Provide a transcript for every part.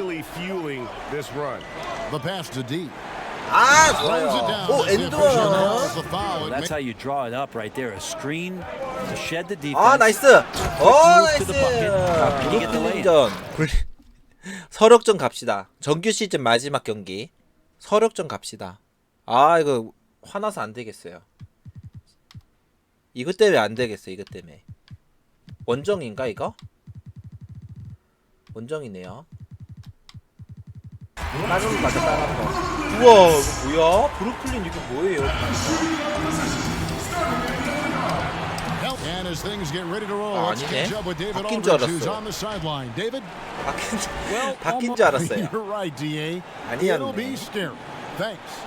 Really fueling this run. The pass to D. 아, 좋아요. 오, 엔드원. That's how you draw it up right there. A screen to shed the defense. 아, 나이스. 나이스. 브루클린전. 서력전 갑시다. 정규 시즌 마지막 경기. 서력전 갑시다. 아, 이거 화나서 안 되겠어요. 이것 때문에 안 되겠어. 이것 때문에. 원정인가 이거? 원정이네요. 빨간 맞아, 빨간 거. 우와, 이거 뭐야? 브루클린 이게 뭐예요? And as things get ready to roll, let's 아니네. catch up with David 바뀐 줄 Aldridge, who's 알았어. on the sideline. David? 바뀐 줄 알았어요. You're right, DA. 아니었네. It'll be scary. Thanks.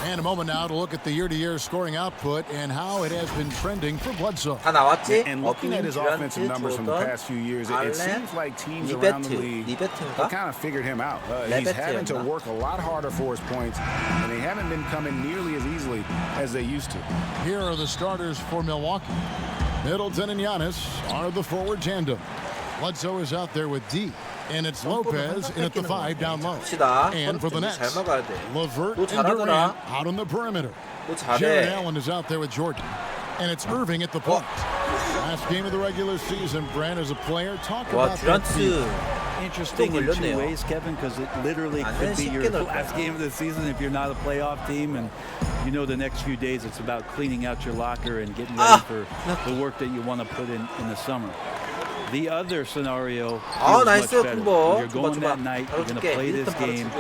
And a moment now to look at the year-to-year scoring output and how it has been trending for Bledsoe. 다 나왔지? And looking at his offensive numbers from the past few years, it seems like teams around the league have kind of figured him out. He's having to work a lot harder for his points, and they haven't been coming nearly as easily as they used to. Here are the starters for Milwaukee. Middleton and Giannis are the forward tandem. Bledsoe is out there with D. And it's Lopez in at the 5 down low. And for the Nets, LeVert and Durant out on the perimeter. Jared Allen is out there with Jordan. And it's Irving at the point. Last game of the regular season, Brand as a player. Talk about that. Interesting in two ways, Kevin, because it literally could be your last game of the season if you're not a playoff team. And you know the next few days it's about cleaning out your locker and getting ready for the work that you want to put in the summer. The other scenario feels much better. You're going that night, you're going to play this game,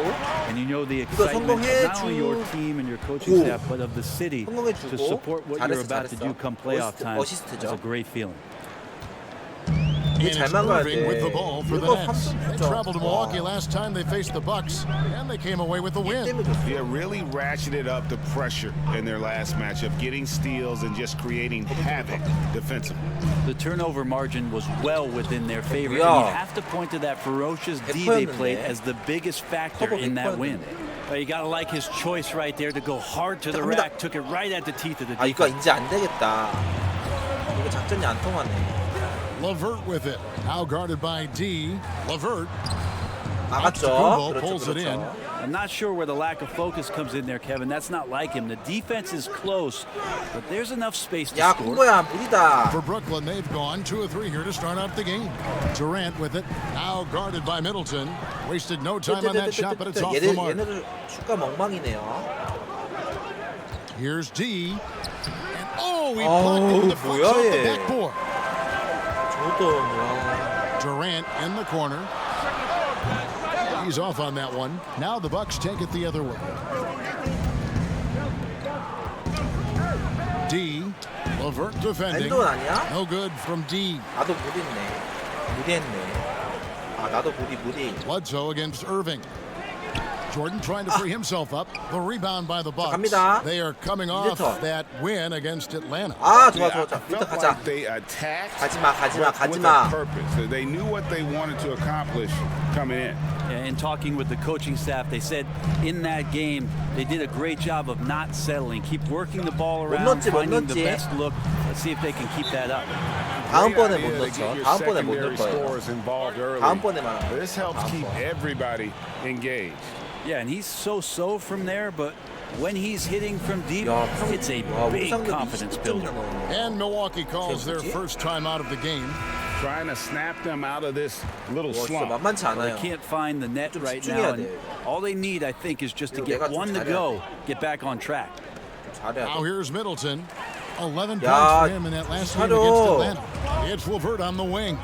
and you know the excitement of not only your team and your coaching staff, but of the city to support what you're about to do come playoff time. It's a great feeling. And it's Irving with the ball for the Nets. They traveled to Milwaukee last time they faced the Bucks, and they came away with the win. Yeah, really ratcheted up the pressure in their last matchup, getting steals and just creating havoc defensively. The turnover margin was well within their favor, and you have to point to that ferocious D they played as the biggest factor in that win. But you gotta like his choice right there to go hard to the rack, took it right at the teeth of the defense. 이거 이제 안 되겠다. 이거 작전이 안 통하네. LeVert with it. Now guarded by D. LeVert. 나갔죠. Pulls it in. I'm not sure where the lack of focus comes in there, Kevin. That's not like him. The defense is close, but there's enough space to 야, score. 군거야, 무리다. For Brooklyn, they've gone 2 of 3 here to start out the game. Durant with it. Now guarded by Middleton. Wasted no time on that shot, but it's off the mark. 얘네들 슛가 멍망이네요. Here's D. And he blocked it with the front off the backboard. Durant in the corner. He's off on that one. Now the Bucks take it the other way. D. LeVert defending. No good from D. 나도 무리했네. 아, 나도 무리. Bledsoe against Irving. Jordan trying to free himself up. The rebound by the Bucks. 갑니다. They are coming off that win against Atlanta. 아, 좋아. 밑에 가자. Like they attacked 가지마. with a purpose. They knew what they wanted to accomplish coming in. In talking with the coaching staff, they said in that game they did a great job of not settling. Keep working the ball around, finding the best look. Let's see if they can keep that up. 다음번에 못 넣죠. 다음번에 못 넣을 거예요. 다음번에만. This helps keep everybody engaged. Yeah, and he's so from there, but when he's hitting from deep, it's a big confidence builder. And Milwaukee calls their first time out of the game. Trying to snap them out of this little slump. 만만치 않아요. They can't find the net right now. And all they need, I think, is just to get one to go, get back on track. Now here's Middleton. 11 points for him in that last game against Atlanta. It's LeVert on the wing.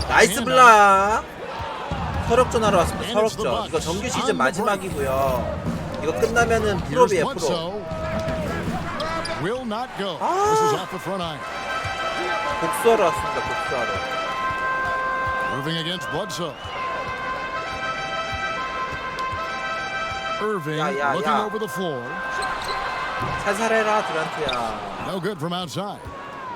나이스 블락. 서력전 하러 왔습니다. 서력전. 이거 정규 시즌 마지막이고요. 이거 끝나면은 프로비에요, 프로. Will not go. This is off the front eye. 복수하러 왔습니다. 복수하러. Irving against Bledsoe. Irving looking over the floor. 살살해라, 듀란트야. No good from outside.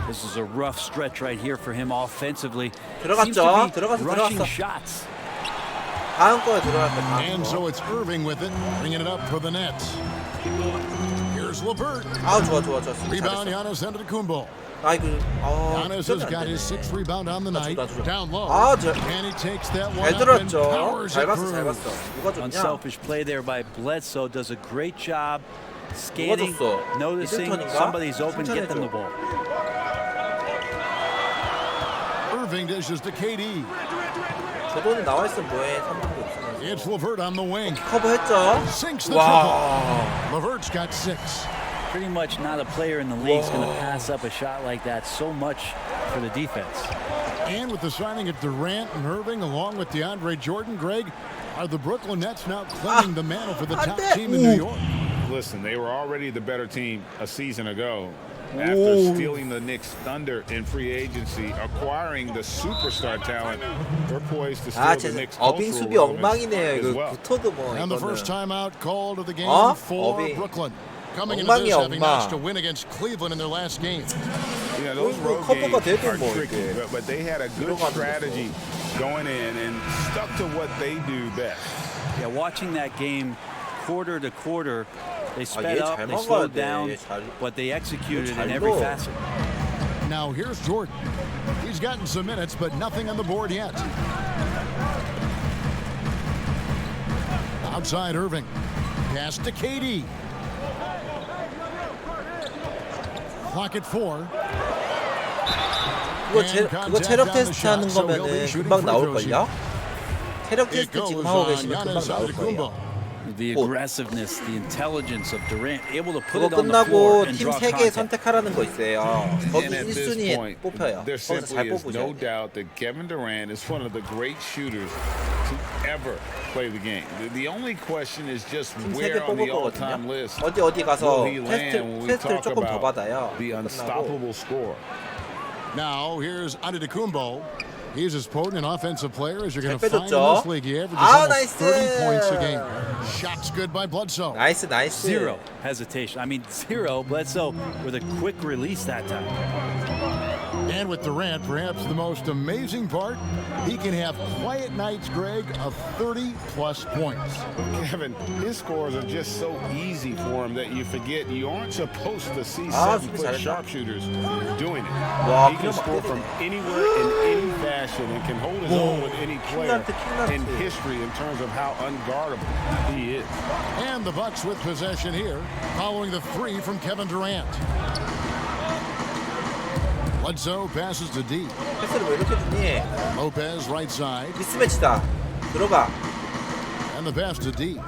This is a rough stretch right here for him offensively. 들어갔죠. Rushing shots. 다음 거에 들어갈 거. And so it's Irving with it, bringing it up for the Nets. Here's LeVert. 아, 좋아. Rebound, Giannis Antetokounmpo. Giannis has got his 6th rebound on the night. Down low. And he takes that one 잘 up and 들었죠. powers 잘 it 봤어, 잘 through. 봤어. 누가 줬냐? Unselfish play there by Bledsoe. Does a great job scanning, 줬어? noticing 미들턴인가? somebody's open, get them the 칭찬해줘. ball. Irving dishes to KD. 저 돈이 나와 있으면 뭐해? 3점도 없으면서. It's LeVert on the wing. 커버했죠. Sinks the 와. triple. LeVert's got 6. Pretty much not a player in the league is going to pass up a shot like that so much for the defense. And with the signing of Durant and Irving along with DeAndre Jordan, Greg, are the Brooklyn Nets now claiming the mantle for the top team in New York? Listen, they were already the better team a season ago. After stealing the Knicks' thunder in free agency, acquiring the superstar talent, they're poised to steal the Knicks' 어빙 cultural 수비 relevance 엉망이네요. as 이거 well. 붙어도 뭐 And the 이거는. first timeout called of the game for 어빙. Brooklyn. Coming into 엉망이야, this, having managed to 엉망. win against Cleveland in their last game. Yeah, those road 커버가 games 돼도 are 뭐 tricky, 이렇게. but they had a good 들어가는 strategy going in and stuck to what they do best. Yeah, watching that game quarter to quarter, they sped 얘 up, 잘 they 막아야 slowed 돼. down, 얘 잘- but they executed 잘 in every 넣어. facet. Now here's Jordan. He's gotten some minutes, but nothing on the board yet. Outside Irving. Pass to KD. Clock at 4. 그거 체력 테스트 하는 거면은 금방 나올걸요? 체력 It 테스트 지금 goes 하고 on 계시면 금방 Giannis 나올 거예요. Antetokounmpo. The aggressiveness, the intelligence of Durant, able to put 그거 it on the floor 끝나고 and 팀 draw 3개 contact. 선택하라는 거 있어요. 거기 And at this 1순위에 point, 뽑혀요. there 거기서 잘 simply is no 뽑으셔야 돼요. doubt that Kevin Durant is one of the great shooters to ever play the game. The only question is just 팀 where 3개 on the 뽑을 all-time 거거든요. list 어디 가서 will he land when we 테스트를 talk 조금 더 about 받아요. the 끝나고. unstoppable score. Now here's Antetokounmpo. He's as potent an offensive player as you're going to 잘 find in 빼줬죠? this league. He averages 아, almost 나이스! 30 points a game. Shots good by Bledsoe. 나이스. Zero hesitation. I mean, zero. Bledsoe with a quick release that time. And with Durant, perhaps the most amazing part, he can have quiet nights, Greg, of 30-plus points. Kevin, his scores are just so easy for him that you forget you aren't supposed to see 아, 7-foot 잘했다. sharpshooters doing it. 와, He can 그냥 막 score from anywhere in any fashion and can hold his own with any player 킹난트. in history in terms of how unguardable he is. And the Bucks with possession here, following the 3 from Kevin Durant. Bledsoe passes to D. 패스를 왜 이렇게 주니? Lopez right side. 미스매치다. 들어가. And the pass to D.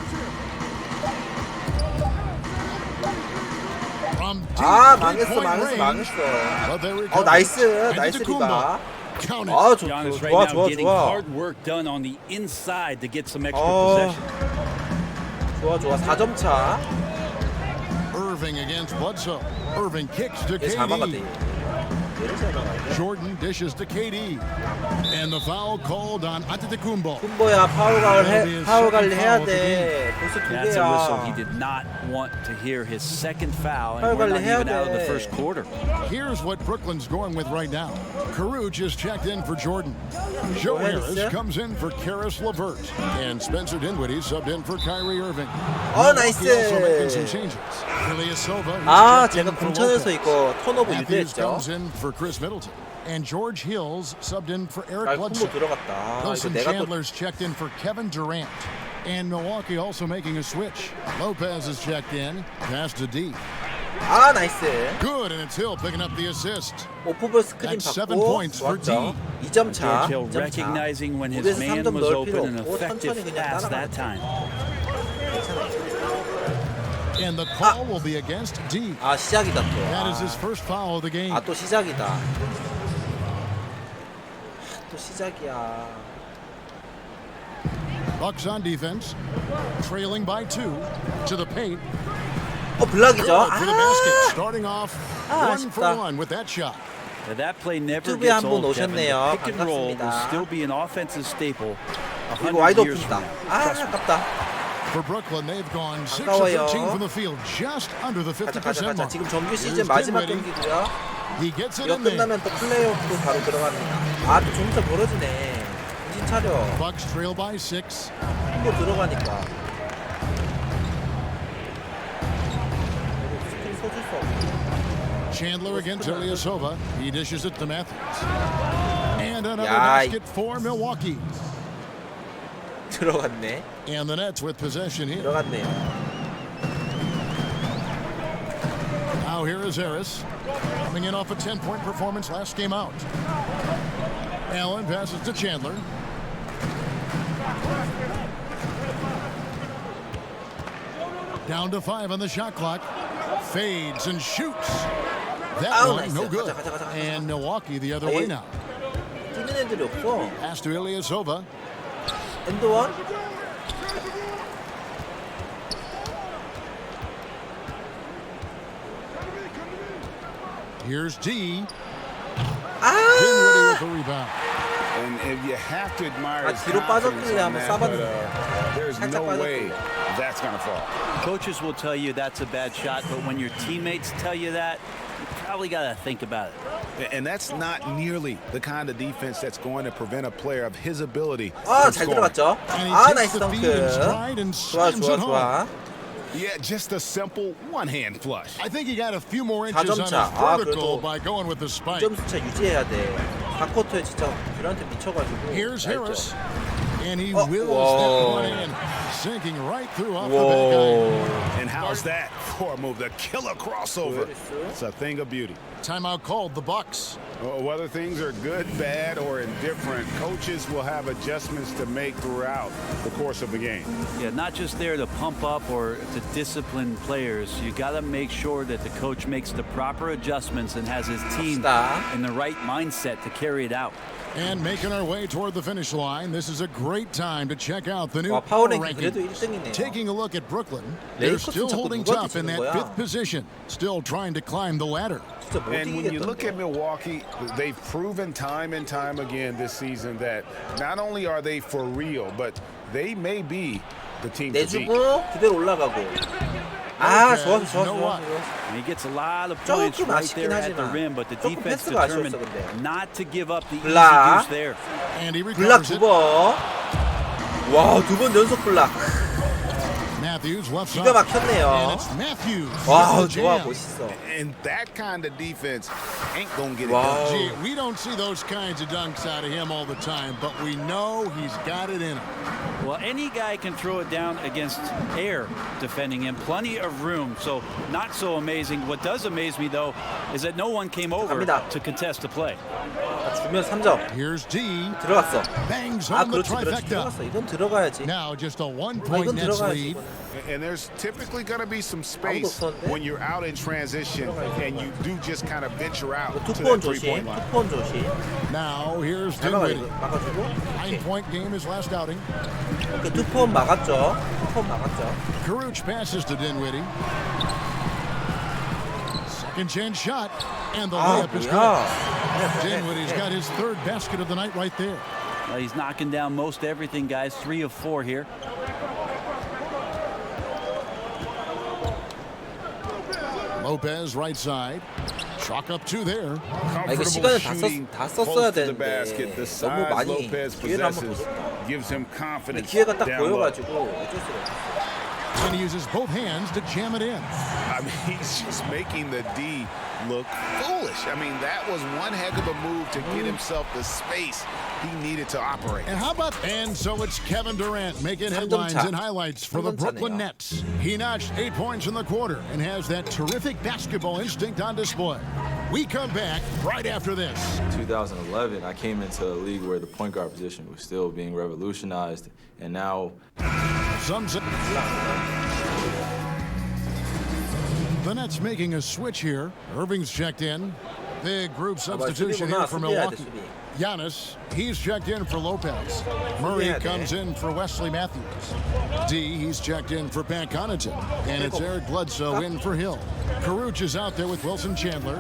From deep 아, three-point range. 망했어. But they recover. 나이스 Antetokounmpo. 리바. Count it. 아, Giannis right now getting 좋아. hard work done on the inside to get some extra 어. possession. 좋아. 4점 차. Irving against Bledsoe. Irving kicks to 얘 잘 막았대. KD. Jordan dishes to KD. And the foul called on Antetokounmpo. kum보야 파울 관리 해야 돼. 벌써 두 That's a whistle. He 개야. did not want to hear his second foul, foul and we're not 관리 해야 even out of the 돼. first quarter. Here's what Brooklyn's going with right now. Caruth just checked in for Jordan. Joe Harris comes in for Karis LeVert. And Spencer Dinwiddie subbed in for Kyrie Irving. 나이스. Milwaukee also making some changes. Ilyasova 아, checked in 제가 for 공천에서 Lopez. 이거 턴오버 Matthews 유도했죠. comes in for Chris Middleton. And George Hills subbed in for Eric 아, Bledsoe. 콤보 들어갔다. 이거 Wilson 내가 또 Chandler's checked in for Kevin Durant. And Milwaukee also making a switch. Lopez is checked in. Pass to D. 나이스. Good, and it's Hill picking up the assist. 오프볼 스크린 That's 7 받고 points for 좋았죠. D. 2점 차. George Hill 2점 차. recognizing when his 5에서 man 3점 was 넣을 필요 open and 없고 effective 천천히 그냥 pass 따라가면 that 돼. time. And the call will be against D. 시작이다 또. That is his first foul of the game. 또 시작이다. 또 시작이야. Bucks on defense, trailing by 2 to the paint. 블락이죠. Good for the basket. Starting off 1 for 아쉽다. 1 with that shot. Now that play never 유튜브에 gets 한번 old, Kevin. 오셨네요. The pick and roll will 반갑습니다. still be an offensive staple 그리고 100 와이드 years 오픈이다. from now. Trust me. 아깝다. For Brooklyn, they've gone 6 of 아까워요. 13 from the field, just under the 50% mark. 지금 정규 시즌 Here's 마지막 Dinwiddie. 경기고요. He gets it 이거 in there. 끝나면 또 플레이오프도 바로 들어갑니다. 또 좀 더 벌어지네. 정신 차려. Bucks trail by 6. 콤보 들어가니까. 스크린 써줄 수 없어. Chandler against Ilyasova. He dishes it to Matthews. And another basket for Milwaukee. 들어갔네. And the Nets with possession here. 들어갔네요. Now here is Harris, coming in off a 10-point performance last game out. Allen passes to Chandler. Down to 5 on the shot clock. Fades and shoots. That one, no good. And Milwaukee the other way now. 뛰는 애들이 없어. Pass to Ilyasova. 엔드원. Here's D. 아! Dinwiddie with the rebound. And if you have to admire his 뒤로 confidence 빠졌길래 on 한번 that, but, 쏴봤는데. there's 살짝 no way 빠졌길래. that's going to fall. Coaches will tell you that's a bad shot, but when your teammates tell you that, you probably got to think about it. And that's not nearly the kind of defense that's going to prevent a player of his ability 아, from 잘 scoring. 들어갔죠? And he 아, takes 나이스 the feed in stride 덩크. and 좋아, slams 좋아, it home. 좋아. Yeah, just a simple one-hand flush. I think he got a few more inches on his 4점 차. 아, vertical 그래도 by going with the spike. 2점 수차 유지해야 돼. 4쿼터에 진짜 뷰란트 미쳐가지고. Here's Harris. 알죠? And he Oh, wills whoa. that one in, sinking right through off the back iron. 와. And how's that for a move? The killer crossover. It's a thing of beauty. Timeout called the Bucks. Whether things are good, bad, or indifferent, coaches will have adjustments to make throughout the course of the game. Yeah, not just there to pump up or to discipline players. You got to make sure that the coach makes the proper adjustments and has his team in the right mindset to carry it out. And making our way toward the finish line, this is a great time to check out the new 와, power 파워랭킹 그래도 rankings. 1등이네요. Taking a look at Brooklyn, they're 레이커스는 still 자꾸 holding 누가 tough in 뒤지는 that 거야? 5th position, still trying to climb the ladder. 진짜 못 And when you look at 이기겠던데. Milwaukee, they've proven time and time again this season that not only are they for real, but they may be the team to beat. 내주고 그대로 올라가고. 아, 좋았어, 좋았어, 좋았어. And he gets a lot of 조금 points right 아쉽긴 there at the 하지만 rim, but the 조금 defense 패스가 determined 아쉬웠어, 근데. not to give up the easy 블락. juice there. And he 블락 recovers 두 it. 번. 와, 두 번 연속 블락. Matthews left 기가 side. 막혔네요. And it's Matthews. 와, with the 좋아, jam. 멋있어. And that kind of defense ain't going to get it Wow. done. Gee, we don't see those kinds of dunks out of him all the time, but we know he's got it in him. Well, any guy can throw it down against air defending him. Plenty of room, so not so amazing. What does amaze me, though, is that no one came over 갑니다. to contest the play. 주면 3점. Here's D. 들어갔어. Bangs 아, home the 그렇지, 그렇지. trifecta. 들어갔어. 이건 들어가야지. Now just a 아, 1-point 이건 Nets 들어가야지. lead. 이거는. And there's typically going to be some space 없었는데? when you're out in transition and you do just kind of venture out to 투포원 that 조심. three-point line. 투포원 조심. Now here's 잘 막아주고. Dinwiddie. 막아주고. 9-point game his last outing. 그 투포원 막았죠. 투포원 막았죠. Caruch passes to Dinwiddie. Second chance shot. And the 아, layup is good. 뭐야. Dinwiddie's got his third basket of the night right there. Well, he's knocking down most everything, guys. 3 of 4 here. Lopez right side. Chalk up 2 there. 아, 이거 Comfortable 시간을 shooting 다 썼어야 close to the 되는데 basket. The 너무 size 많이 Lopez 기회를 한번 possesses 줬다. gives him 근데 confidence 기회가 딱 down low. 보여가지고 어쩔 수가 없어. And he uses both hands to jam it in. I mean, he's just making the D look foolish. I mean, that was one heck of a move to get himself the space he needed to operate. And how about, and so it's Kevin Durant making headlines and highlights for the Brooklyn Nets. He notched 8 points in the quarter and has that terrific basketball instinct on display. We come back right after this. 2011, I came into a league where the point guard position was still being revolutionized, and now the Nets making a switch here. Irving's checked in. Big group substitution here for Milwaukee. Giannis, he's checked in for Lopez. Murray comes in for Wesley Matthews. D, he's checked in for Pat Connaughton. And it's Eric Bledsoe in for Hill. Caruch is out there with Wilson Chandler.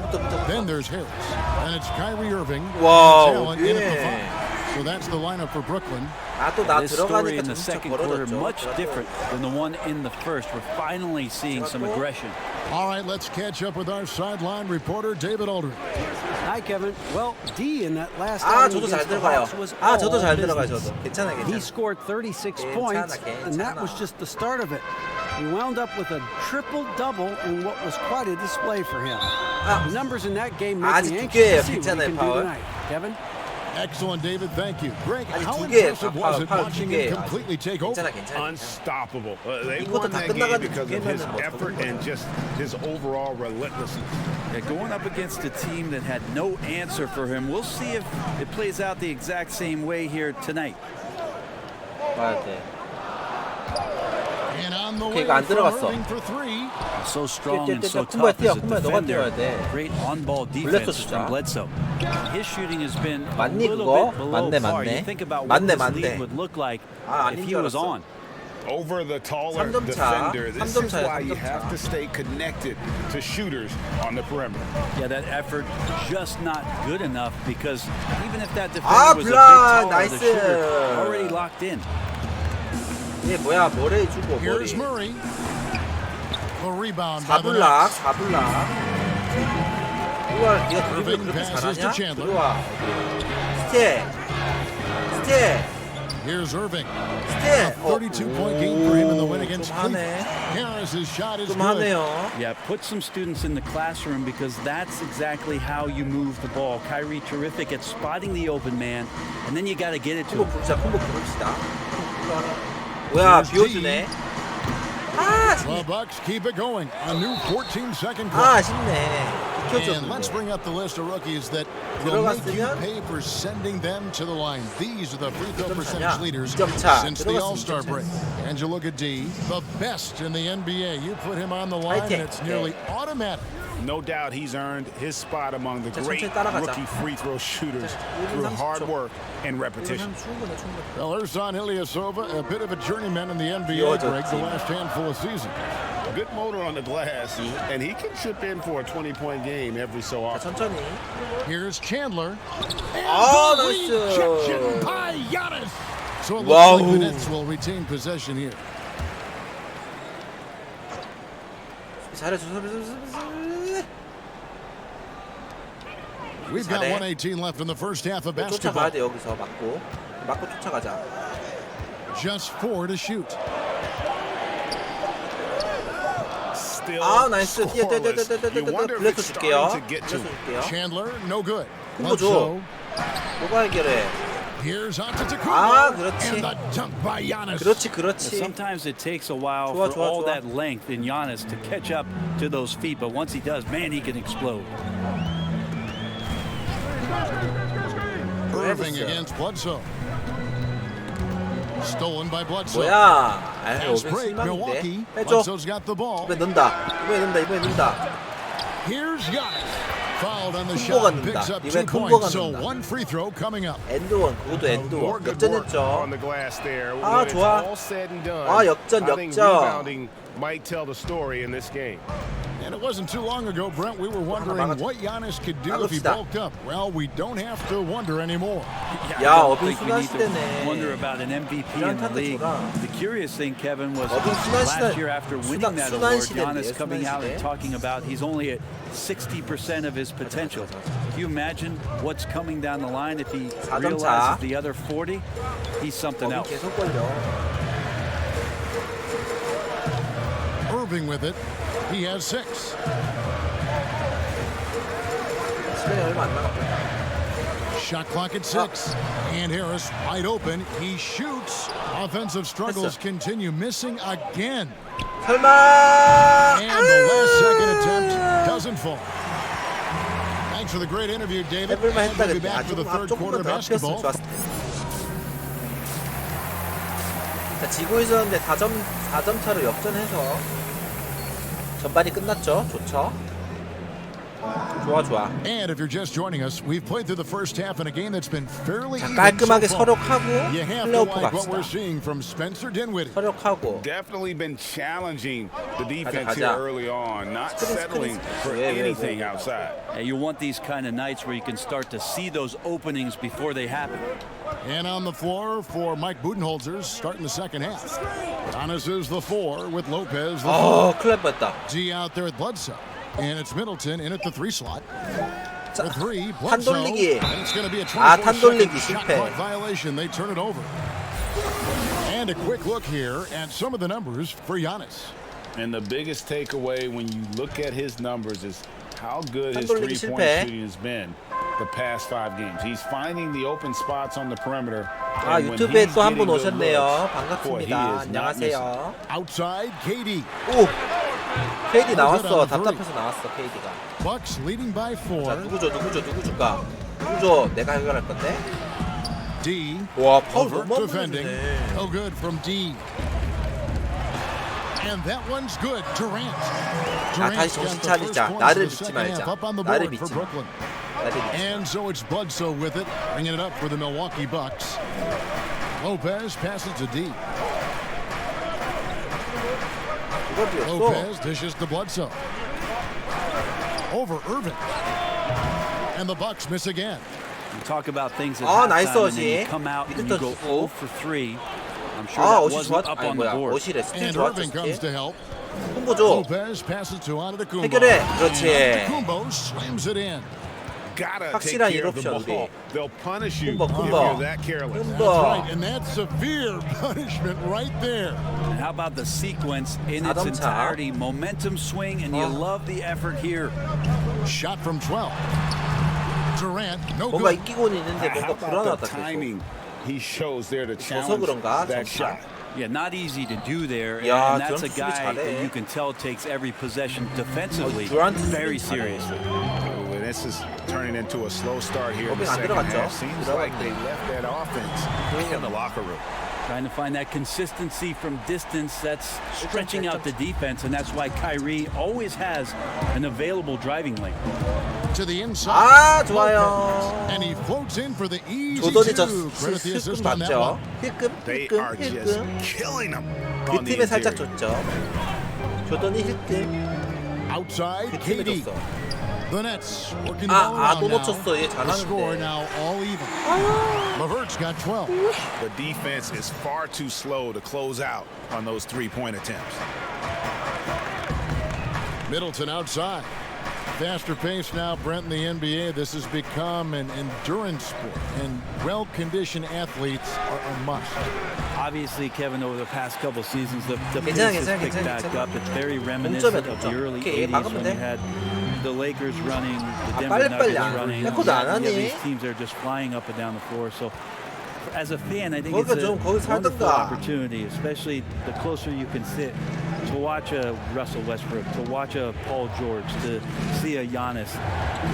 Then there's Harris. And it's Kyrie Irving. Wow, And Allen in at the yeah. 5. So that's the lineup for Brooklyn. This story in the second quarter much different than the one in the first. We're finally seeing some aggression. All right, let's catch up with our sideline reporter, David Aldridge. Hi, Kevin. Well, D in that last 아, outing 저도 잘 against the 들어가요. Hawks was 아, 저도 all 잘 들어가요, business. 저도. 괜찮아, He 괜찮아. scored 36 괜찮아, points, and that 괜찮아. was just the start of it. He wound up with a triple-double in what was quite a display for him. The numbers in that game make me anxious to see what he can do tonight. Kevin? Excellent, David. Thank you. Greg, how 두 개, impressive was it watching him 개. completely take over? 괜찮아. Unstoppable. They 이것도 won 다 that game 끝나가지고 because of his 게임하는 거 effort and just his overall relentlessness. Yeah, going up against a team that had no answer for him. We'll see if it plays out the exact same way here tonight. 봐야 돼. And on the way 걔가 안 from 들어갔어. Irving for three. So strong and so 쿤바야 tough 뛰어. as a 쿤바야 너가 defender. 뛰어야 돼. Great on-ball 블레서 defense 주자. from Bledsoe. His shooting has been a 맞니, little 그거? bit below 맞네, par. 맞네. You think about what 맞네, this 맞네. lead would look like 아, if 아닌 he 줄 was 알았어. on. Over the taller 3점 차. defender. This 3점 is 차야, why you 3점 have 차. to stay connected to shooters on the perimeter. Yeah, that effort just not good enough because even if that defender 아, was a bit 블락, taller, the shooter 나이스. already locked in. 얘 뭐야, 머리 주고 Here's 머리. Murray. The rebound by the 4블락, Nets. 4블락. 우와, 네가 드리블 Irving 그렇게 passes to 잘하냐? Chandler. 들어와. 스텝. Here's Irving. 스텝. 32-point game for him in the win against 좀 하네. Cleveland. Harris's shot is 좀 good. 하네요. Yeah, put some students in the classroom because that's exactly how you move the ball. Kyrie terrific at spotting the open man, and then you got to get it to 콤보 him. 부르자, 콤보 부릅시다. 뭐야, 비워주네. 아, The Bucks keep it going. A new 14-second 아, clock. 아쉽네. And let's 비켜줘. bring up the list of rookies that will make you 들어갔으면 pay for sending them to the line. These are the free throw percentage leaders 2점 차. since the 들어갔으면 All-Star 2점 차. break. And you look at D, the best in the NBA. You put him on the line, 화이팅. and it's nearly automatic. No doubt he's earned his spot among the 자, great 천천히 따라가자. rookie free throw shooters 자, through 1분 hard 30초. work and repetition. 충분해, 충분해. Well, Ersan Ilyasova, a bit of a journeyman in the NBA, 비워줬지. Greg, the last handful of seasons. Good motor on the glass, and he can chip in for a 20-point game every so 자, often. 천천히. Here's Chandler. And Oh, the nice. rejection by Giannis. So it looks Wow. like the Nets will retain possession here. 잘해줘. We've got 잘해. 1:18 left in the first half of 쫓아가야 basketball. 돼, 여기서. 맞고 쫓아가자. Just 4 to shoot. Still 아, 나이스. 뛰어. scoreless. You wonder if 블레스 it's 줄게요. starting to get to 블레스 him. 줄게요. Chandler, no good. 콤보 줘. Bledsoe. 뭐가 해결해? Here's Antetokounmpo. 아, 그렇지. And the dunk by Giannis. 그렇지. Sometimes it takes a while 좋아, for 좋아, all 좋아. that length in Giannis to catch up to those feet, but once he does, man, he can explode. Irving 해줬어요. against Bledsoe. Stolen by Bledsoe. 뭐야? 아이, Fast 오벤 break, 실망인데. Milwaukee. 빼줘. Bledsoe's got the ball. 이번에 넣는다. 이번에 넣는다. Here's Giannis. Fouled on the 콤보가 shot. 넣는다. Picks up 2 이번엔 콤보가 points. So 넣는다. one free throw coming up. 엔드원, 그것도 More 엔드원. good work 역전했죠. on the glass there. 아, When it's 좋아. all said and done, 아, 역전, I think 역전. rebounding might tell the story in this game. And it wasn't too long ago, Brent, we were wondering 막았- what Giannis could do if he 막읍시다. bulked up. Well, we don't have to wonder anymore. 야, I don't 어빈 think we need to 순환시대네. wonder about an MVP in the 이란한테 league. 줘라. The curious thing, Kevin, was 어빈 순환시대. last year after winning that award, Giannis 순환시대인데요, coming out and 순환시대. talking about he's only at 60% of his potential. Can you imagine what's coming down the line if he 4점 차. realizes the other 40? He's something 어빈 else. 계속 걸려. Irving with it. He has 6. 시간이 얼마 안 남았다. Shot clock at 6. And Harris wide open. He shoots. Offensive struggles 됐어. continue. Missing again. 설마. And the last second attempt doesn't fall. Thanks for the great interview, David. 해볼만 And 했다 we'll be 그때. back for the third quarter 조금만 더 앞이었으면 basketball. 좋았을 텐데. 자, 지고 있었는데 4점 차로 역전해서 전반이 끝났죠. 좋죠. 좋아. And if you're just joining us, we've played through the first half in a game that's been fairly 자, even 깔끔하게 so far. 서력하고 You have to 플레이오프 like what we're 갑시다. seeing from Spencer Dinwiddie. 서력하고. Definitely been challenging the defense 가자. here early on, not 스크린, settling 스크린. for 왜. anything outside. You want these kind of nights where you can start to see those openings before they happen. And on the floor for Mike Budenholzer, starting the second half. Giannis is the 4 with Lopez the 4. 큰일 날 뻔했다. G out there at Bledsoe. And it's Middleton in at the 3 slot. 자, The 3, 탄 Bledsoe. 돌리기. And it's going to be a 아, 탄 24-second 돌리기 shot 실패. clock violation. They turn it over. And a quick look here at some of the numbers for Giannis. And the biggest takeaway when you look at his numbers is how good his 돌리기 three-point 실패. shooting has been the past 5 games. He's finding the open spots on the perimeter. 아, and when 유튜브에 he's 또 한 분 getting good 오셨네요. looks, boy, he 반갑습니다. is not missing. 안녕하세요. Outside, KD. 오! KD 나왔어. 답답해서 나왔어, KD가. Bucks leading by 4. 자, 누구 줄까? 누구 줘? 내가 해결할 건데. D. 와, 파울 Over 너무 defending. 많네. No good from D. And that one's good. Durant. 아, 다시 정신 차리자. 나를 믿지 말자. 나를 믿지 마. And so it's Bledsoe with it, bringing it up for the Milwaukee Bucks. Lopez passes to D. Lopez dishes to Bledsoe. Over Irving. And the Bucks miss again. You talk about things at 나이스 halftime and then 어시. you come out and you go 0 for 3. I'm sure 아, that 어시 wasn't 좋았. up 아니 on the 뭐야? board. 어시래. 스틸 And 좋았죠, Irving comes to 스틸. help. 홍보 줘. Lopez passes to Antetokounmpo. 해결해. 그렇지. And Antetokounmpo slams it in. Gotta take 확실한 care of the 일옵션, ball. 우리. They'll punish you 흠버, if 흠버. you're that careless. That's right, and that's severe punishment right there. And how about the sequence in its 자동차. entirety? Momentum swing, and you love the effort here. Shot from 12. Durant, no 뭔가 good. 이기고는 있는데 How 뭔가 about the 불안하다 계속. timing he shows there to 져서 challenge 그런가? that 정말? shot? Yeah, not easy to do there. 야, And that's a 듀란트 수비 guy 잘해. that you can tell takes every possession defensively 듀란트 수비 very 잘해. seriously. Oh, and this is turning into a slow start here in the 안 second 들어갔죠? half. Seems like they left that offense in the locker room. Trying to find that consistency from distance that's stretching out the defense, and that's why Kyrie always has an available driving lane. To the inside. 아, 좋아요. And he floats in for the easy 조던이 저 two. Credit the 힐끔 assist on that 맞죠? one. 힐끔, They 힐끔, are just 힐끔. killing them 그 on the 팀에 살짝 interior. 줬죠. 조던이 힐끔. Outside, 그 팀에 KD. 줬어. The Nets working the ball 아, around 또 now. 놓쳤어. 얘 The score 잘하는데. now all even. LeVert's got 12. The defense is far too slow to close out on those three-point attempts. Middleton outside. Faster pace now, Brent, in the NBA. This has become an endurance sport, and well-conditioned athletes are a must. Obviously, Kevin, over the past couple seasons, the pace 괜찮아, has 괜찮아, picked 괜찮아, back 괜찮아. up. It's very reminiscent of the early 오케이, 80s 막으면 when 돼. you had the Lakers running, the Denver 빨리빨리 Nuggets 안 running. 레코드 안 You have 하니? these teams that are just flying up and down the floor. So, as a fan, I think it's 거기가 a 좀 거기 wonderful 살던가. opportunity, especially the closer you can sit, to watch a Russell Westbrook, to watch a Paul George, to see a Giannis,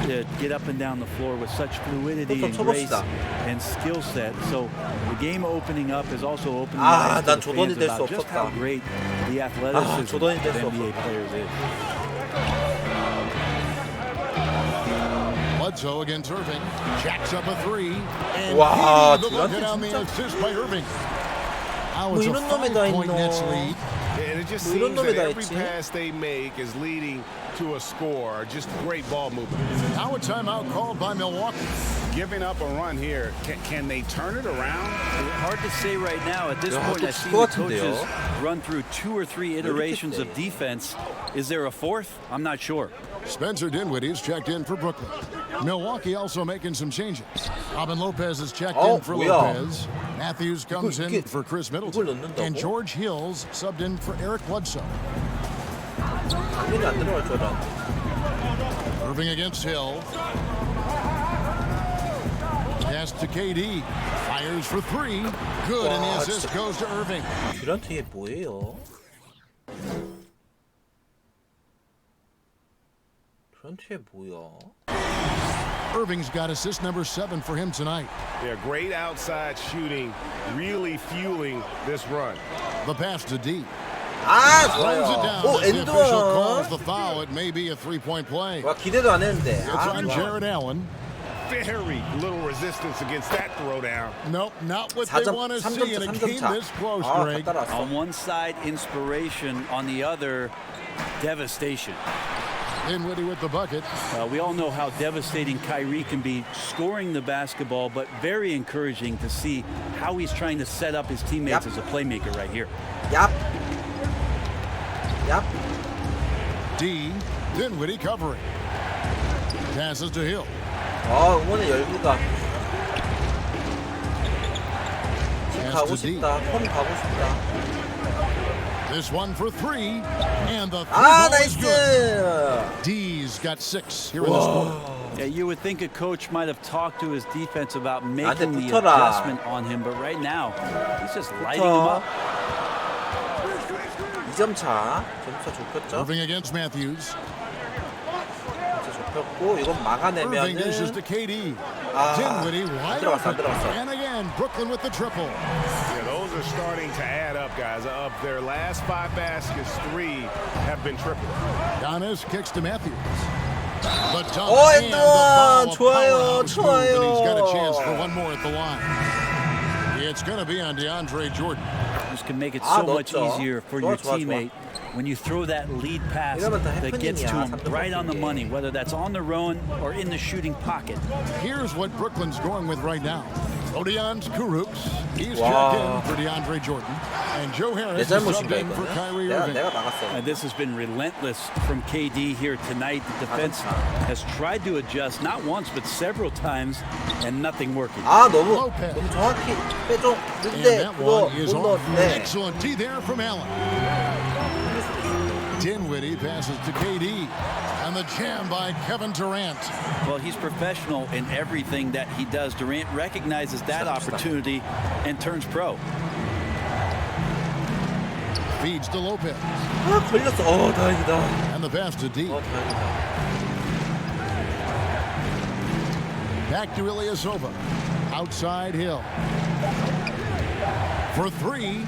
to get up and down the floor with such fluidity and grace 쳐봅시다. and skill set. So the game opening up is also opening 아, eyes 난 to the 조던이 fans 될 수 about just how 없었다. great the athleticism 조던이 of 될 수 NBA 없었다. players is. Bledsoe against Irving. Jacks up a three. And 와, the bucket 듀란트 on the 진짜. assist by Irving. Now 뭐 it's a 이런 놈이 다 5-point Nets 있노. lead. And it just 뭐 이런 seems that 놈이 다 every 있지? pass they make is leading to a score. Just great ball movement. Now a timeout called by Milwaukee. Giving up a run here, can they turn it around? Hard to say right now. At this 야, point, 또 I see 질 the 것 같은데요? coaches run through 2 or 3 iterations of defense. Is there a fourth? I'm not sure. Spencer Dinwiddie's checked in for Brooklyn. Milwaukee also making some changes. Robin Lopez is checked in for 뭐야? Lopez. Matthews comes in for Chris Middleton. 이걸 넣는다고? And George Hill's subbed in for Eric Bledsoe. 당연히 안 들어갈 줄 알았는데. Irving against Hill. Pass to KD. Fires for three. Good, and the 와, assist 진짜. goes to Irving. 듀란트 얘 뭐예요? 듀란트 얘 뭐야? Irving's got assist number 7 for him tonight. Yeah, great outside shooting, really fueling this run. The pass to D. 아, Throws it 좋아요. down 오, as the official calls 엔드원. the foul. It may be a three-point play. 와, 기대도 안 했는데. It's 아, on 좋아. Jared Allen. Very little resistance against that throwdown. Nope, not what they 4점, want to 3점 see 차, in a 3점 game 차. this close, 아, Greg. 갔다 왔어. On one side, inspiration. On the other, devastation. Dinwiddie with the bucket. We all know how devastating Kyrie can be scoring the basketball, but very encouraging to see how he's trying to set up his teammates Yep. as a playmaker right here. 얍. 얍. D. Dinwiddie covering. Passes to Hill. 아, 응원의 열기가. 집 Pass 가고 to D. 싶다. 홈 가고 싶다. This one for three, and the three ball is 나이스. good. D's got 6 here in this quarter. Yeah, you would think a coach might have talked to his defense about making the 붙어라. adjustment on him, but right now he's just lighting him up. 2점 차. 점차 좁혔죠. Irving against Matthews. 점차 좁혔고 이건 Irving dishes 막아내면은 to KD. 아, Dinwiddie 안 wide 들어갔어, 안 open. 들어갔어. And again, Brooklyn with the triple. Yeah, those are starting to add up, guys. Of their last 5 baskets, 3 have been triple. Giannis kicks to Matthews. The dunk Oh, and the Antoine, foul. A 좋아요, powerhouse move, and he's got a 좋아요. chance for one more at the line. It's going to be on DeAndre Jordan. This can make it 아, so much 넣었죠. easier for 좋아, your 좋아, teammate when you throw that lead pass 이러면 다 that gets to him 해프닝이야, right on the 3점 money, whether that's on the run or in the shooting pocket. Here's what Brooklyn's going with right now. Odion Kurucs. He's Wow. checked in for DeAndre Jordan. And Joe 내 Harris is subbed 잘못인가 in for Kyrie 이거는? Irving. 내가 막았어. And this has been relentless from KD here tonight. The defense has tried to adjust not once but several times and nothing working. 아 너무 Lopez. 정확히 빼줘. And 근데 that 그거 one is 못 off. 넣었네. Excellent D there from Allen. Dinwiddie passes to KD. And the jam by Kevin Durant. Well, he's professional in everything that he does. Durant recognizes that opportunity and turns pro. Feeds to Lopez. 아 걸렸어. 다행이다. And the pass to D. 다행이다. Back to Ilyasova. Outside Hill. For 3.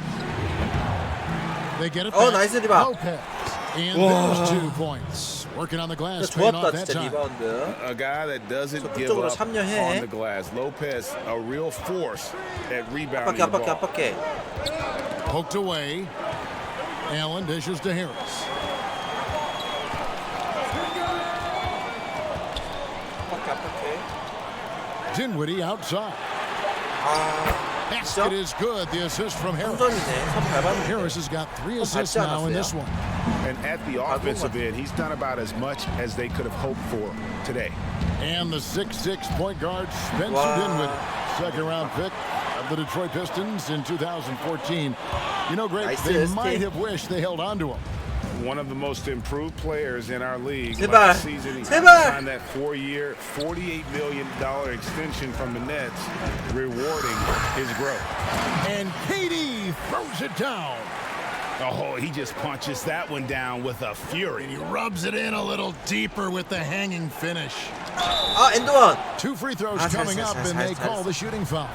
They get it back. 나이스 리바. Lopez. And there's 2 points. Working on the glass. Paying off 좋았다 that 진짜 time. 리바운드. A guy that doesn't give 적극적으로 up 참여해. on the glass. Lopez, a real force at rebounding the 압박해 ball. 압박해. Poked away. Allen dishes to Harris. 압박해. Dinwiddie outside. 아 Basket is good. The assist from Harris. 3점이네. 3 밟았는데. Harris has got 3 assists now in this one. And at the offensive end, he's done about as much as they could have hoped for today. And the 6'6" point guard, Spencer Wow. Dinwiddie, second-round pick of the Detroit Pistons in 2014. You know, Greg, Nice they assist. might have wished they held on to him. One of the most improved players in our league. 제발, Last season, he 제발. signed that 4-year, $48 million extension from the Nets, rewarding his growth. And KD throws it down. Oh, he just punches that one down with a fury. He rubs it in a little deeper with the hanging finish. 아 엔드원. 2 free throws 아, coming 잘했어, up, and they 잘했어. call the shooting foul.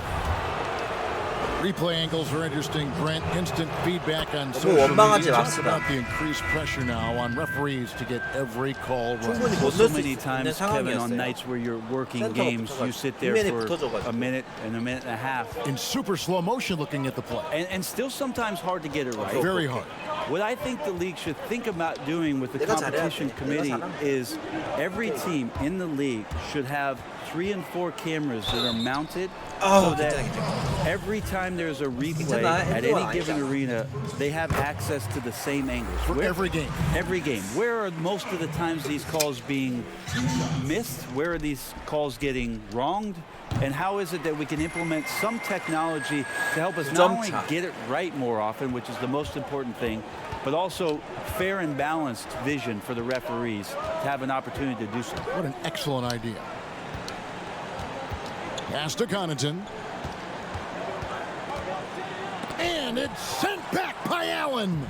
Replay angles are interesting, Brent. Instant feedback on social 원망하지 media. Talk 맙시다. about the increased pressure now on referees to get every call right. 충분히 못 So 넣을 수 many 있는 times, Kevin, on 상황이었어요. nights where you're working 센터가 games, you 붙어가지고 sit there 뒷면에 for 붙어줘가지고. a minute and a half, In super slow motion looking at the play. and still sometimes hard to get it right. Very hard. What I think the league should think about doing with the 내가 잘해야 competition 돼. committee 내가 잘하면 돼. is every team in the league should have 3 and 4 cameras that are mounted so that every time there's a replay 괜찮아, at 핸드원 any given 아니잖아. arena, they have access to the same angles. For every game. Every game. Where are most of the times these calls being missed? Where are these calls getting wronged? And how is it that we can implement some technology to help us not only get it right more often, which is the most important thing, but also fair and balanced vision for the referees to have an opportunity to do so. What an excellent idea. Pass to Connaughton. And it's sent back by Allen.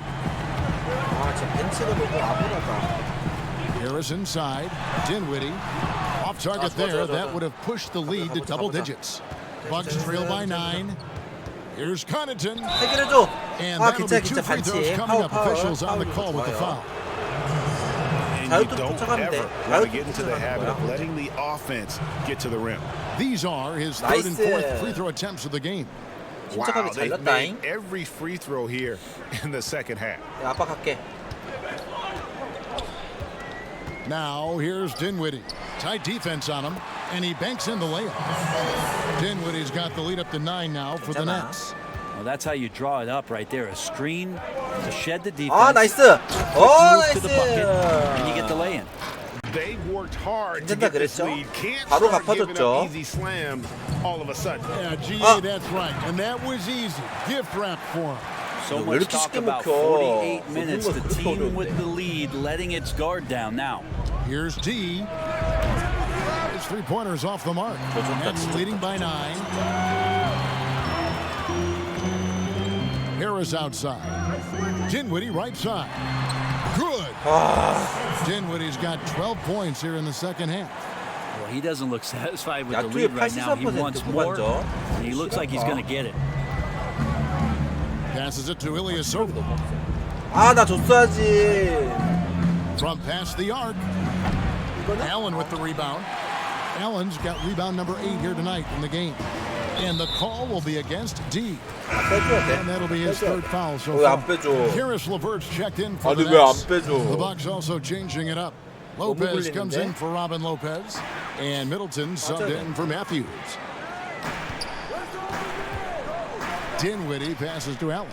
아 진짜 벤치가 너무 아무나다. Harris inside. Dinwiddie. Off target there. That would have pushed the lead to double digits. Bucks trail by 9. Here's Connaughton. 해결해줘. And 아 that'll be 괜찮아 2 진짜 free throws 반칙. coming 파울 up. 파울. Officials on the 파울 call with the foul. And you 자유투 don't 쫓아가면 돼. ever want to 자유투 get into the habit of 쫓아가는 거야. letting the offense get to the rim. These are his third and 나이스. fourth free throw attempts of the game. Wow, 침착하게 they've 잘렸다잉. made every free throw here in the second half. 야, 압박할게. Now here's Dinwiddie. Tight defense on him, and he banks in the layup. Dinwiddie's got the lead up to 9 now for the 괜찮아. Nets. Well, that's how you draw it up right there. A screen to shed the defense. 아 나이스. 오 move to the bucket, 나이스. and you get the lay-in. They've worked hard to 괜찮다 get this 그랬죠? lead. Can't 바로 start giving 갚아줬죠. up easy slams all of a sudden. Yeah, GA, Ah. that's right. And that was easy. Gift wrap for him. So 왜 much 이렇게 talk 쉽게 about 먹혀? 48 minutes. The team with the lead letting its guard down now. Here's D. His three-pointers off the mark. Nets leading by 9. Harris outside. Dinwiddie right side. Good. Dinwiddie's got 12 points here in the second half. Well, he doesn't look satisfied with the 야투의 lead right now. He 84% wants more. 후반전. And he looks like he's going to get it. Passes it to Ilyasova. 아, 나 줬어야지. From past the arc. Allen with the rebound. Allen's got rebound number 8 here tonight in the game. And the call will be against D. And that'll be his third foul so far. Karis LeVert's checked in for the Nets. The Bucks also changing it up. Lopez comes in for Robin Lopez. And Middleton subbed in for Matthews. Dinwiddie passes to Allen.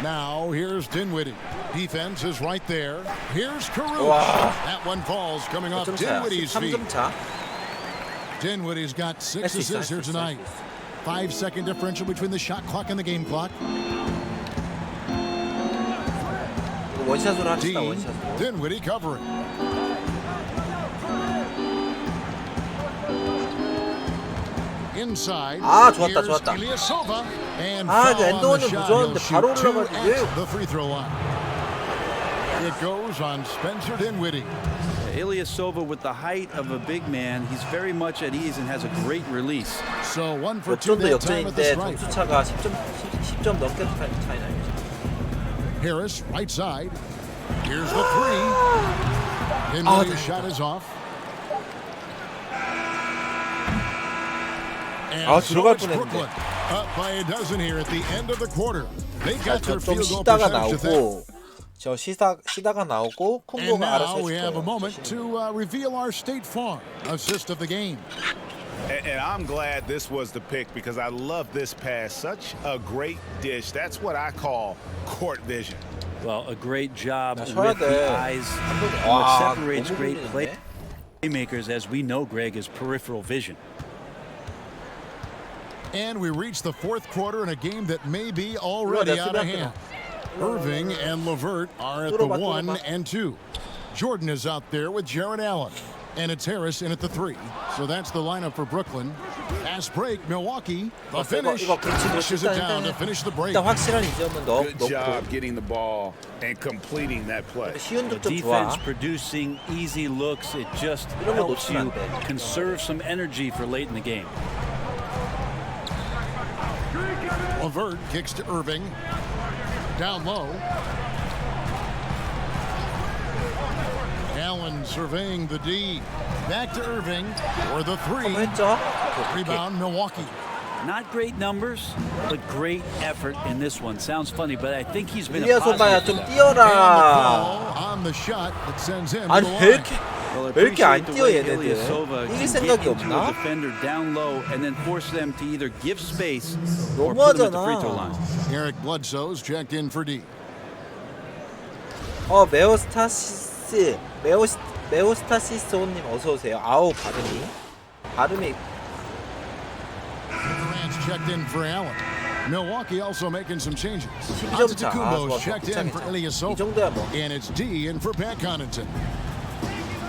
Now here's Dinwiddie. Defense is right there. Here's Caruso. That one falls coming off Dinwiddie's feet. Dinwiddie's got 6 assists here tonight. 5-second differential between the shot clock and the game clock. 원샷으로 합시다. D. 원샷으로. Dinwiddie covering. Inside. 아, 좋았다, 좋았다. Ilyasova. And 아, foul on the 엔더원은 shot. 무서웠는데 He'll 바로 shoot 2 올라가지고 왜? at the free throw line. It goes on Spencer Dinwiddie. Ilyasova with the height of a big man. He's very much at ease and has a great release. So 1 for 2 역전도 that time at the 역전인데 stripe. 점수 차가 10점 넘게 차이 나요. Harris right side. Here's the 3. Dinwiddie's shot is off. And so 들어갈 it's Brooklyn 뻔했는데. up by a dozen here at the end of the quarter. They got their 좀 field goal 쉬다가 percentage to 나오고 저 쉬다가 나오고 And 콩고가 now 알아서 we 해줄 have a 거예요. moment to reveal our State Farm assist of the game. And I'm glad this was the pick because I love this pass. Such a great dish. That's what I call court vision. Well, a great job with 쳐야 the 돼. eyes. 와, What separates 너무 great 걸리는데? playmakers, as we know, Greg, is peripheral vision. And we reach the fourth quarter in a game that may be already out of hand. Irving and LeVert are at the 1 and 2. Jordan is out there with Jared Allen. And it's Harris in at the 3. So that's the lineup for Brooklyn. Fast break, Milwaukee. The finish. Pushes it down to finish the break. 일단 확실한 이점은 Good job 넣고 getting the ball and completing that play. 쉬운 The 득점 좋아. defense producing easy looks. It just 이런 거 helps 놓치면 you 안 돼. conserve some energy for late in the game. LeVert kicks to Irving. Down low. Allen surveying the D. Back to Irving for the 3. 했죠? Rebound, Milwaukee. Not great numbers, but great effort in this one. Sounds funny, but I think he's been a 일리아소바야 positive. 좀 for them. And the 뛰어라. call on the shot that sends him to 아니 the 왜 line. 이렇게 Well, I 왜 이렇게 안 appreciate the 뛰어 way 얘네들? Ilyasova 이길 can 생각이 get into a 없나? defender down low and then force them to either give space or put them at the free throw line. 너무하잖아. Eric Bledsoe's checked in for D. 메오스타시스님 어서 오세요. 아우 발음이 Durant's checked in for Allen. Milwaukee also making some changes. 10점 차. 아, Antetokounmpo's 좋았어. checked in for 괜찮아. 이 Ilyasova. 정도야 뭐. And it's D in for Pat Connaughton.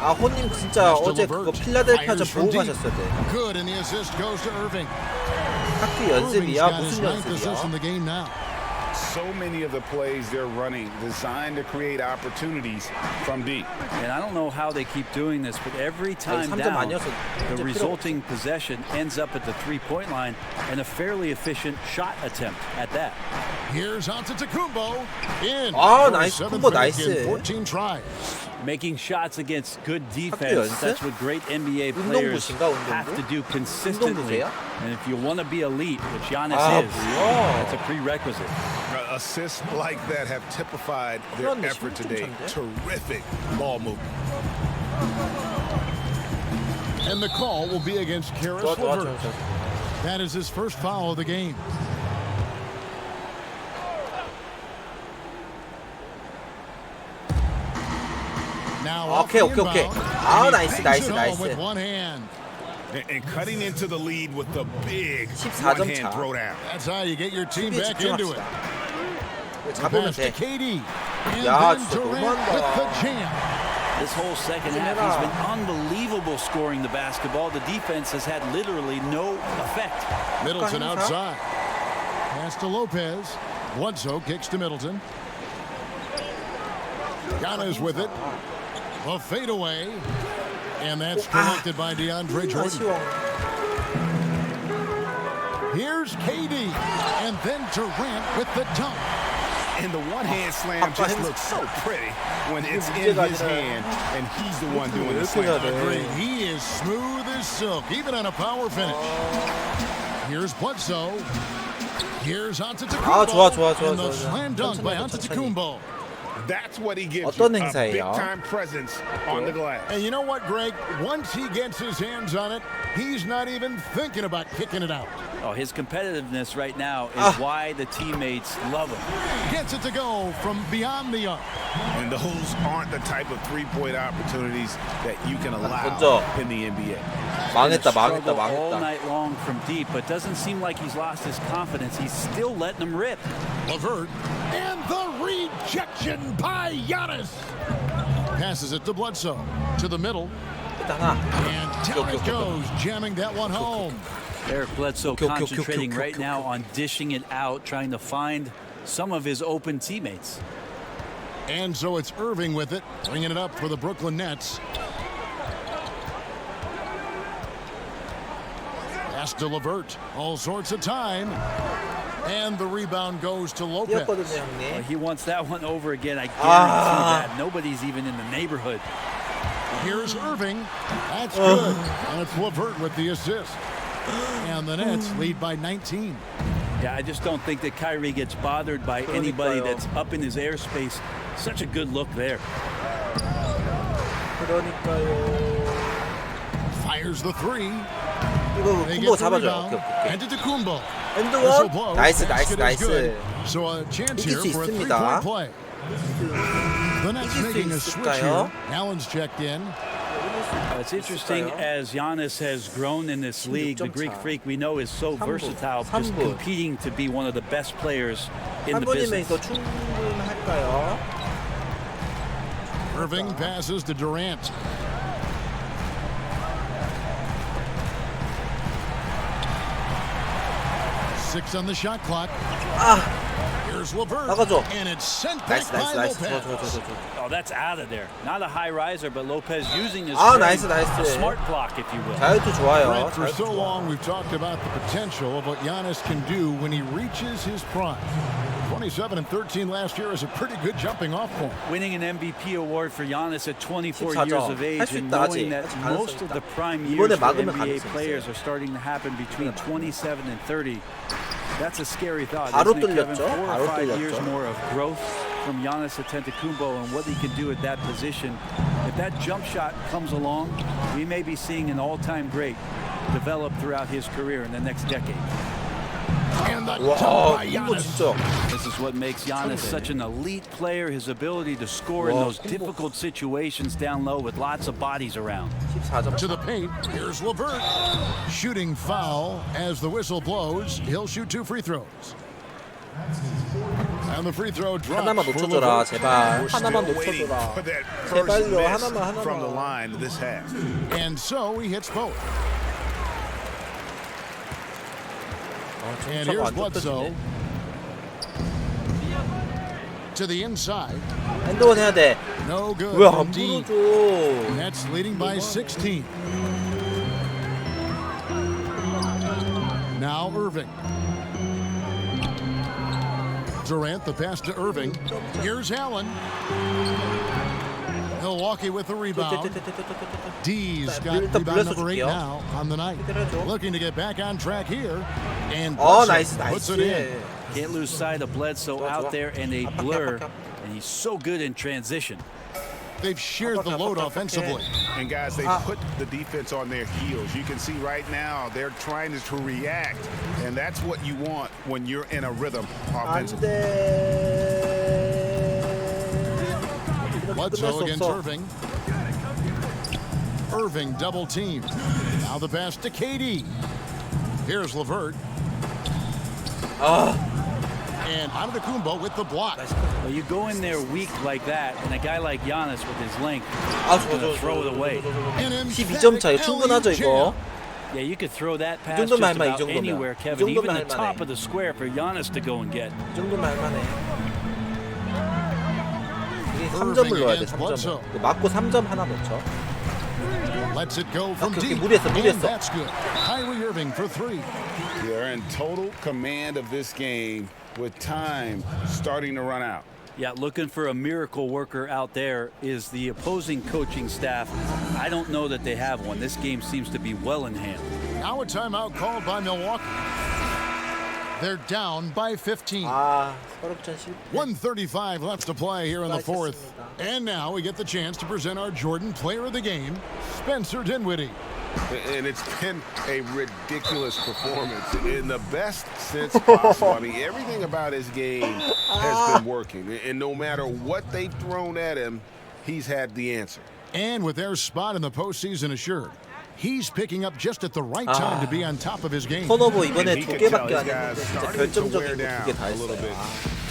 아 호님 진짜 어제 그거 필라델피아전 보고 가셨어야 돼. Good, and the assist goes to Irving. 학교 Irving's 연습이야 got his 무슨 ninth assist in 연습이야? the game now. So many of the plays they're running designed to create opportunities from deep. And I don't know how they keep doing this, but every time 3점 down, 아니어서 the 필요 resulting possession ends up at the three-point line and a fairly efficient shot attempt at that. Here's Antetokounmpo in. 아, for 나이스. his seventh 콤보 break 나이스. in 14 tries. Making shots against good defense, 연습? that's what great NBA players 운동부신가, have 운동부? to do consistently. 운동부세요? And if you want to be elite, which Giannis 아, is, 뭐야. that's a prerequisite. Assists like that have typified their 그런데 effort 16점 today. 차인데? Terrific ball movement. And the call will be against Karis 좋아, 좋아, LeVert. 좋아. That is his first foul of the game. Now off 오케이, the 오케이, 오케이. inbound, 아, and he 나이스, bangs 나이스, it home 나이스. with one hand. And cutting into the lead with the big 14점 one-hand 차. throwdown. That's how you get your team 수비에 back into it. 집중합시다. 잡으면 Pass to 돼. KD. And 야, then 진짜 Durant with the 너무한다. jam. This whole second half, he's been unbelievable scoring the basketball. The defense has had literally no effect. Middleton outside. Pass to Lopez. Bledsoe kicks to Middleton. Giannis with it. A fadeaway. And that's collected by DeAndre Jordan. 아쉬워. Here's KD. And then Durant with the dunk. And the one-hand slam just looks so pretty when it's in his hand and he's the one doing the slam. Agreed. He is smooth as silk, even on a power finish. Here's Bledsoe. Here's Antetokounmpo. 좋아. And the slam dunk by Antetokounmpo. That's what he gives 어떤 you, a 행사예요? big-time presence on the glass. And you know what, Greg? Once he gets his hands on it, he's not even thinking about kicking it out. Oh, his competitiveness right now is why the teammates love him. Gets it to go from beyond the arc. And those aren't the type of three-point opportunities that you can allow 던져. in the NBA. 망했다. Struggled all night long from deep, but doesn't seem like he's lost his confidence. He's still letting them rip. LeVert. And the rejection by Giannis. Passes it to Bledsoe. To the middle. And down it goes, jamming that one home. Eric Bledsoe concentrating right now on dishing it out, trying to find some of his open teammates. And so it's Irving with it, bringing it up for the Brooklyn Nets. Pass to LeVert. All sorts of time. And the rebound goes to Lopez. 뛰었거든요, 형님. He wants that one over again. I guarantee that. Nobody's even in the neighborhood. Here's Irving. That's good. And it's LeVert with the assist. And the Nets lead by 19. Yeah, I just don't think that Kyrie gets bothered by anybody that's up in his airspace. Such a good look there. 그러니까요. Fires the three. 이거 They 콤보 get the 잡아줘. rebound. 오케이. Antetokounmpo. 엔드원. blow. 나이스. Basket is good. So a chance 이길 here 수 for a 있습니다. three-point play. The Nets 이길 수 making a switch 있을까요? here. Allen's checked in. It's interesting as Giannis has grown in this league. The Greek Freak we know is so versatile, just competing to be one of the best players in the 3분이면 business. 이거 충분할까요? Irving passes to Durant. Six on the shot clock. Here's LeVert. 나가줘. And it's sent back 나이스. by 나이스. Lopez. 좋아. Oh, that's out of there. Not a high riser, but Lopez using his 나이스. a smart clock, if you will. 자유투 좋아요. Grant, for 자유투 so 좋아. long we've talked about the potential of what Giannis can do when he reaches his prime. 27 and 13 last year is a pretty good jumping off point. Winning an MVP award for Giannis at 24 14점. years of 할 age 수 and 있다, knowing 아직. that 아직 most 가능성 of 있다. the prime 이번에 years for 막으면 NBA 가능성 players 있어요. are starting to happen between 27 and 30. That's a scary thought. 바로 Isn't it, Kevin? 뚫렸죠? 4 or 바로 5 years 뚫렸죠. more of growth from Giannis Antetokounmpo and what he can do at that position. If that jump shot comes along, we may be seeing an all-time great develop throughout his career in the next decade. And the 와, dunk by 이거 Giannis. 진짜. This is what makes Giannis such an elite player, his ability to score in Wow. those difficult situations down low with lots of bodies around. 14점. To the paint. Here's LeVert. Shooting foul as the whistle blows. He'll shoot 2 free throws. And the free throw drops. 하나만 for 놓쳐줘라, LeVert. 제발. We're 하나만 still waiting 놓쳐줘라. for that 제발요, first 하나만, miss from the 하나만. line this half. And so he hits both. And here's Bledsoe. To the inside. 엔드원 해야 돼. No good. 왜 from 안 deep. 불어줘? Nets leading by 16. Now Irving. Durant, the pass to Irving. Here's Allen. Milwaukee with the rebound. D's got 일단 rebound number 8 불렸어 now on the night. 해줘. Looking to get back on track here. And 어, Bledsoe 나이스, puts it in. 나이스. Can't lose sight of Bledsoe out there in a blur, and he's so good in transition. They've shared the load offensively. And guys, they put the defense on their heels. You can see right now they're trying to react, and that's what you want when you're in a rhythm offensively. 안돼. Bledsoe against Irving. Irving double team. Now the pass to KD. Here's LeVert. And Antetokounmpo with the block. Well, you go in there weak like that, and a guy like Giannis with his length is going to throw it away. 12점 차. 이거 충분하죠 이거. Yeah, you could throw that pass just about anywhere, Kevin. Even the top of the square for Giannis to go and get. 이 정도면 할만해. 이게 3점을 넣어야 돼. 3점. 맞고 3점 하나 넣죠. Lets it go from deep. 무리했어. That's good. Kyrie Irving for 3. They're in total command of this game with time starting to run out. Yeah, looking for a miracle worker out there is the opposing coaching staff. I don't know that they have one. This game seems to be well in hand. Now a timeout called by Milwaukee. They're down by 15. 서력전 실패. 1:35 left to play here in the fourth. And now we get the chance to present our Jordan Player of the Game, Spencer Dinwiddie. And it's been a ridiculous performance in the best sense possible. I mean, everything about his game has been working. And no matter what they've thrown at him, he's had the answer. And with their spot in the postseason assured, he's picking up just at the right time to be on top of his game. 턴오버 이번에 2개밖에 안 했는데 진짜 결정적인 거 2개 다 했어요.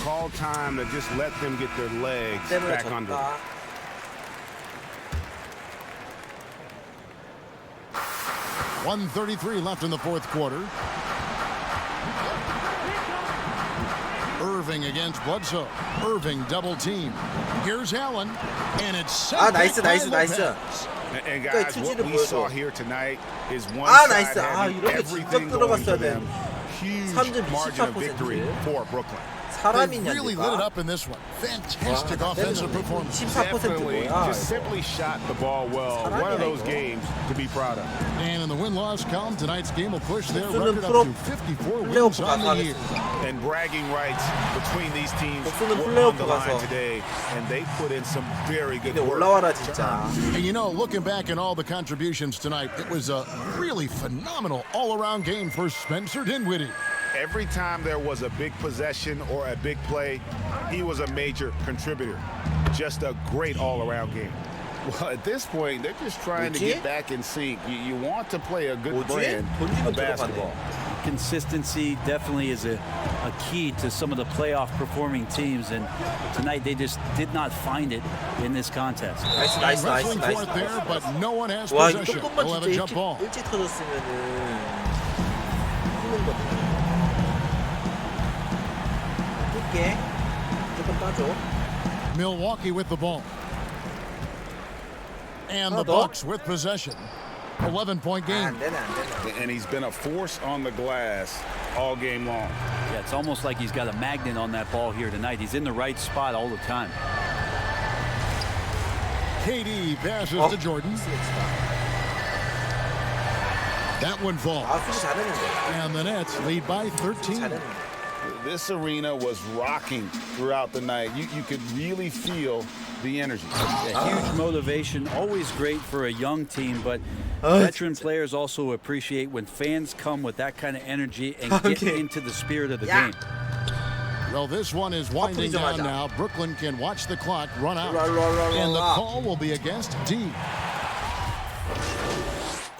Call time to just let them get their legs back under. 1:33 left in the fourth quarter. Irving against Bledsoe. Irving double team. Here's Allen, and it's sent 나이스. And guys, what we saw here tonight is one 나이스. side having 이렇게 everything 직접 going 들어갔어야 for them. 돼. Huge 3점 margin of 24%. victory for Brooklyn. They really lit it up in this one. Fantastic offensive performance. 14% Definitely 뭐야? just simply shot the ball well. One of those games to be proud of. And in the win-loss column, tonight's game will push their 목수는 record up to 54 wins on the year. And bragging rights between these teams 목수는 were on the 플레이오프 line 가서. today, and they put in some very good 근데 work. 올라와라 진짜. And you know, looking back at all the contributions tonight, it was a really phenomenal all-around game for Spencer Dinwiddie. Every time there was a big possession or a big play, he was a major contributor. Just a great all-around game. Well, at this point, they're just trying to get back in sync. You want to play a good brand of basketball. Consistency definitely is a key to some of the playoff performing teams, and tonight they just did not find it in this contest. 나이스. Wrestling for it there, but no one has 와, 이거 possession. 조금만 We'll have a 진짜 jump ball. 일찍 터졌으면은 힘든 거네. 뛸게. 조금 따줘. Milwaukee with the ball. And the 더? Bucks with possession. 11-point game. 안 되네. And he's been a force on the glass all game long. Yeah, it's almost like he's got a magnet on that ball here tonight. He's in the right spot all the time. KD passes to Jordan. That one falls. 수비 잘했는데. And the Nets lead by 13. 잘했는데. This arena was rocking throughout the night. You could really feel the energy. Yeah, huge motivation, always great for a young team, but veteran players also appreciate when fans come with that kind of energy and get into the spirit of the game. Well, this one is winding down now. Brooklyn can watch the clock run out. And the call will be against D.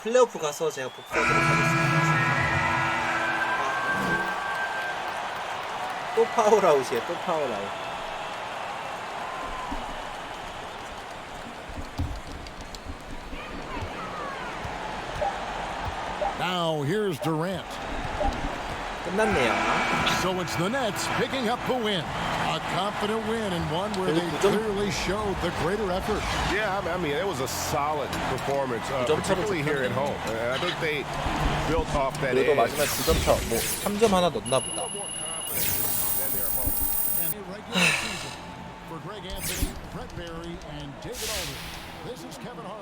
플레이오프 가서 제가 복수하도록 하겠습니다. 또 파울아웃이에요. 또 파울아웃. Now here's Durant. 끝났네요. So it's the Nets picking up the win. A confident win and one where they clearly showed the greater effort. Yeah, I mean, it was a solid performance, particularly here at home. I think they built off that 그래도 edge. 마지막 2점 차, 뭐 3점 하나 넣나 보다. For Greg Anthony, Brett Barry, and David Aldridge, this is Kevin Hart.